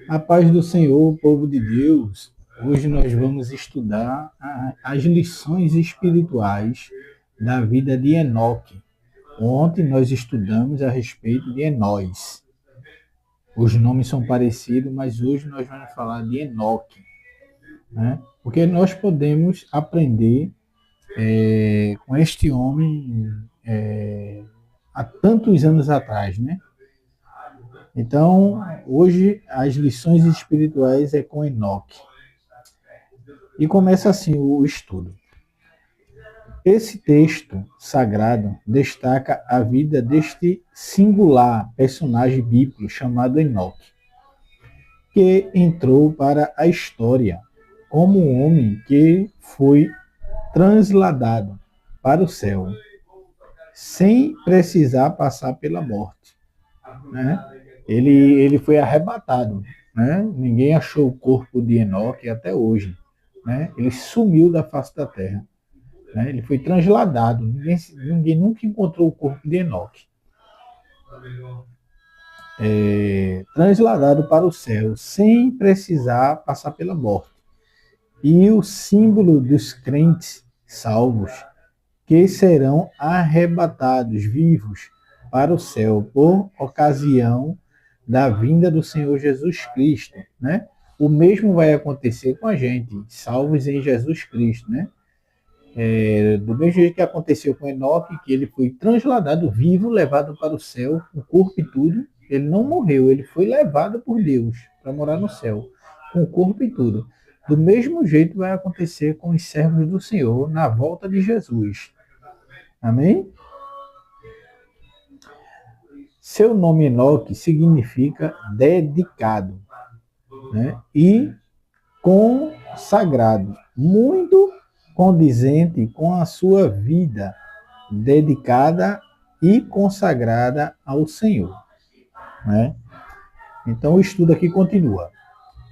A paz do Senhor, povo de Deus. Hoje nós vamos estudar as lições espirituais da vida de Enoque. Ontem nós estudamos a respeito de Enós. Os nomes são parecidos, mas hoje nós vamos falar de Enoque, né? Porque nós podemos aprender com este homem há tantos anos atrás, né? Então, hoje as lições espirituais é com Enoque. E começa assim o estudo. Esse texto sagrado destaca a vida deste singular personagem bíblico chamado Enoque, que entrou para a história como um homem que foi transladado para o céu, sem precisar passar pela morte, né? Ele foi arrebatado, né? Ninguém achou o corpo de Enoque até hoje, né? Ele sumiu da face da terra, né? Ele foi transladado. Ninguém nunca encontrou o corpo de Enoque. Transladado para o céu, sem precisar passar pela morte. E o símbolo dos crentes salvos, que serão arrebatados vivos para o céu por ocasião da vinda do Senhor Jesus Cristo, né? O mesmo vai acontecer com a gente, salvos em Jesus Cristo, né? Do mesmo jeito que aconteceu com Enoque, que ele foi transladado vivo, levado para o céu, com o corpo e tudo. Ele não morreu, ele foi levado por Deus para morar no céu, com o corpo e tudo. Do mesmo jeito vai acontecer com os servos do Senhor na volta de Jesus. Amém? Seu nome Enoque significa dedicado, né? E consagrado, muito condizente com a sua vida dedicada e consagrada ao Senhor, né? Então o estudo aqui continua.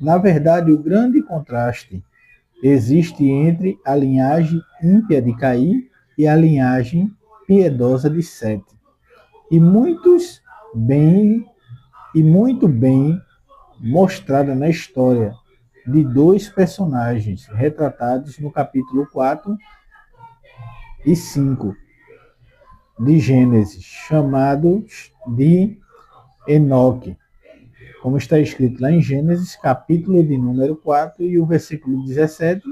Na verdade, o grande contraste existe entre a linhagem ímpia de Caim e a linhagem piedosa de Sete. E muito bem mostrada na história de dois personagens retratados no capítulo 4 e 5 de Gênesis, chamados de Enoque, como está escrito lá em Gênesis, capítulo de número 4 e o versículo 17,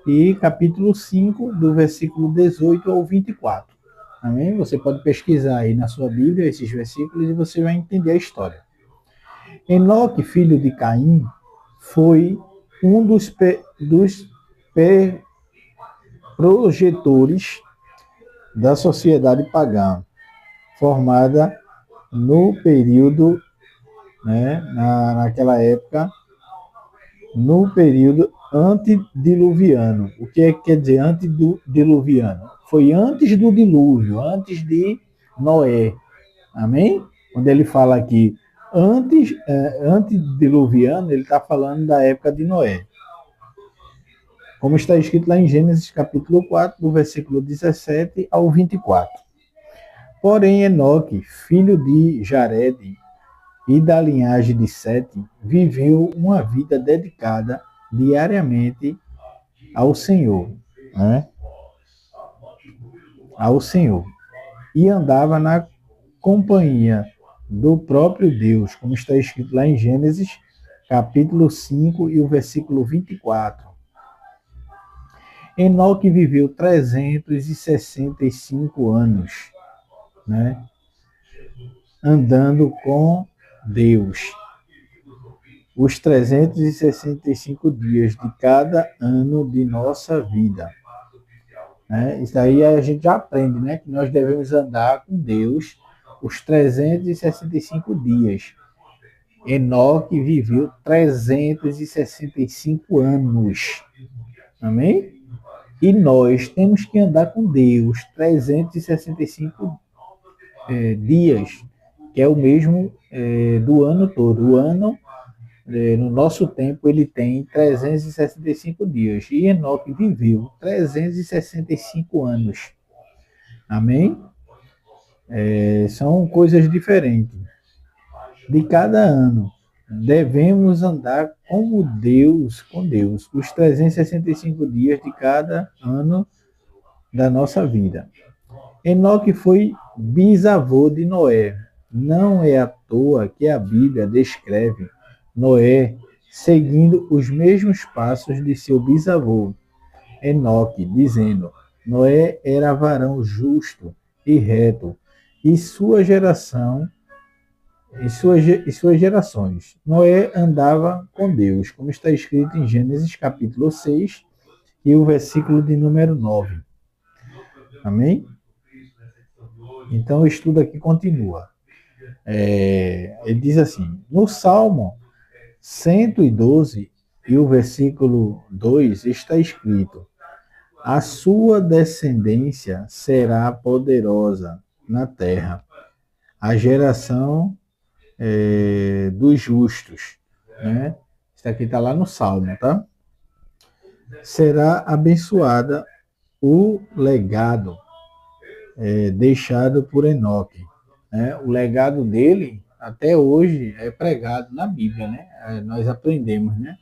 e capítulo 5, do versículo 18 ao 24. Amém? Você pode pesquisar aí na sua Bíblia esses versículos e você vai entender a história. Enoque, filho de Caim, foi um dos projetores da sociedade pagã, formada no período, né, naquela época, no período antediluviano. O que quer dizer antediluviano? Foi antes do dilúvio, antes de Noé. Amém? Quando ele fala aqui antediluviano, ele está falando da época de Noé. Como está escrito lá em Gênesis capítulo 4, do versículo 17 ao 24. Porém, Enoque, filho de Jared e da linhagem de Sete, viveu uma vida dedicada diariamente ao Senhor, né? Ao Senhor. E andava na companhia do próprio Deus, como está escrito lá em Gênesis, capítulo 5 e o versículo 24. Enoque viveu 365 anos, né? Andando com Deus. Os 365 dias de cada ano de nossa vida, né? Isso aí a gente já aprende, né? Que nós devemos andar com Deus os 365 dias. Enoque viveu 365 anos. Amém? E nós temos que andar com Deus 365 dias, que é o mesmo do ano todo. O ano, no nosso tempo, ele tem 365 dias. E Enoque viveu 365 anos. Amém? São coisas diferentes. De cada ano, devemos andar como Deus, com Deus, os 365 dias de cada ano da nossa vida. Enoque foi bisavô de Noé. Não é à toa que a Bíblia descreve Noé seguindo os mesmos passos de seu bisavô, Enoque, dizendo: Noé era varão justo e reto, e sua geração e suas gerações. Noé andava com Deus, como está escrito em Gênesis capítulo 6 e o versículo de número 9. Amém? Então o estudo aqui continua. Ele diz assim, no Salmo 112 e o versículo 2 está escrito: a sua descendência será poderosa na terra, a geração dos justos, né? Isso aqui está lá no Salmo, tá? Será abençoada o legado deixado por Enoque, né? O legado dele até hoje é pregado na Bíblia, né? Nós aprendemos, né?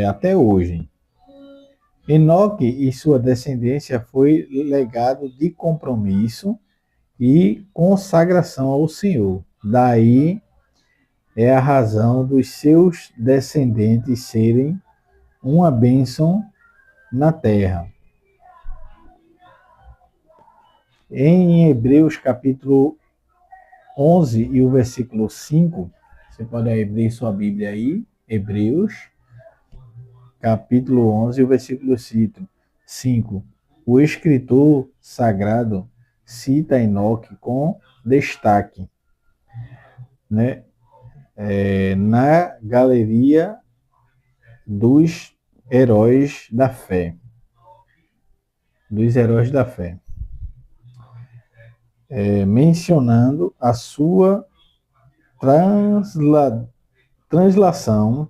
Até hoje. Enoque e sua descendência foi legado de compromisso e consagração ao Senhor. Daí é a razão dos seus descendentes serem uma bênção na terra. Em Hebreus capítulo 11 e o versículo 5, você pode abrir sua Bíblia aí, Hebreus capítulo 11 e o versículo 5. O escritor sagrado cita Enoque com destaque, né? Na galeria dos heróis da fé. Mencionando a sua translação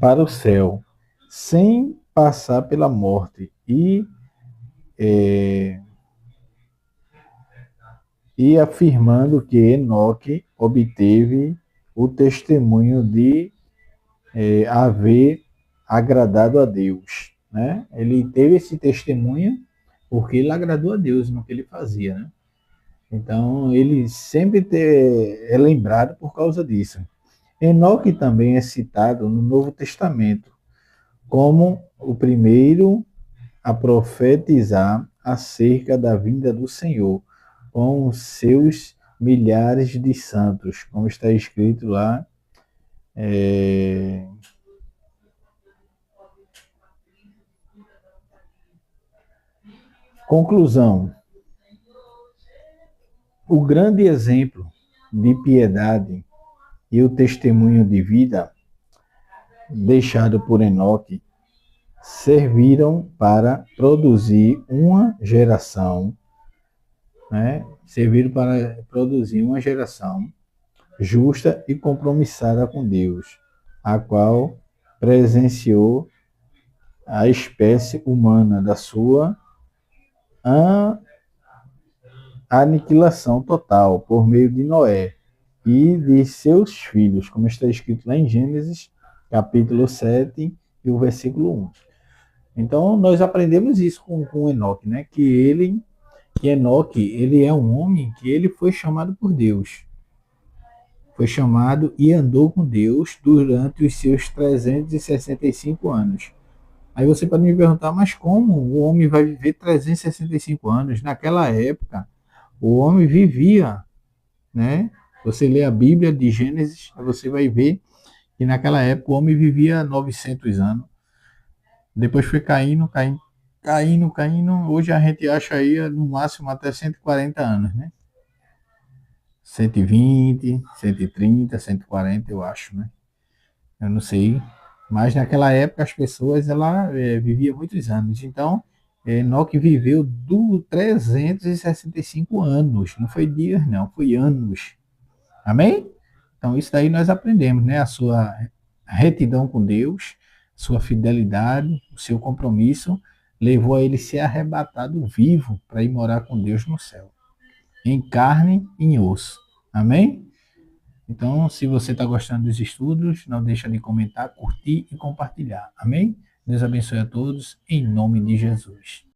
para o céu, sem passar pela morte, e afirmando que Enoque obteve o testemunho de haver agradado a Deus, né? Ele teve esse testemunho porque ele agradou a Deus no que ele fazia, né? Então, ele sempre é lembrado por causa disso. Enoque também é citado no Novo Testamento como o primeiro a profetizar acerca da vinda do Senhor, com os seus milhares de santos, como está escrito lá. Conclusão. O grande exemplo de piedade e o testemunho de vida deixado por Enoque serviram para produzir uma geração, né? Justa e compromissada com Deus, a qual presenciou a espécie humana da sua aniquilação total por meio de Noé e de seus filhos, como está escrito lá em Gênesis, capítulo 7 e o versículo 1. Então, nós aprendemos isso com Enoque, né? Que Enoque, ele é um homem que ele foi chamado por Deus. Foi chamado e andou com Deus durante os seus 365 anos. Aí você pode me perguntar, mas como o homem vai viver 365 anos? Naquela época, o homem vivia, né? Você lê a Bíblia de Gênesis, você vai ver que naquela época o homem vivia 900 anos. Depois foi caindo. Hoje a gente acha aí no máximo até 140 anos, né? 120, 130, 140, eu acho, né? Eu não sei. Mas naquela época as pessoas viviam muitos anos. Então, Enoque viveu 365 anos. Não foi dias, não, foi anos. Amém? Então, isso daí nós aprendemos, né? A sua retidão com Deus, sua fidelidade, o seu compromisso, levou a ele ser arrebatado vivo para ir morar com Deus no céu, em carne e em osso. Amém? Então, se você está gostando dos estudos, não deixa de comentar, curtir e compartilhar. Amém? Deus abençoe a todos, em nome de Jesus.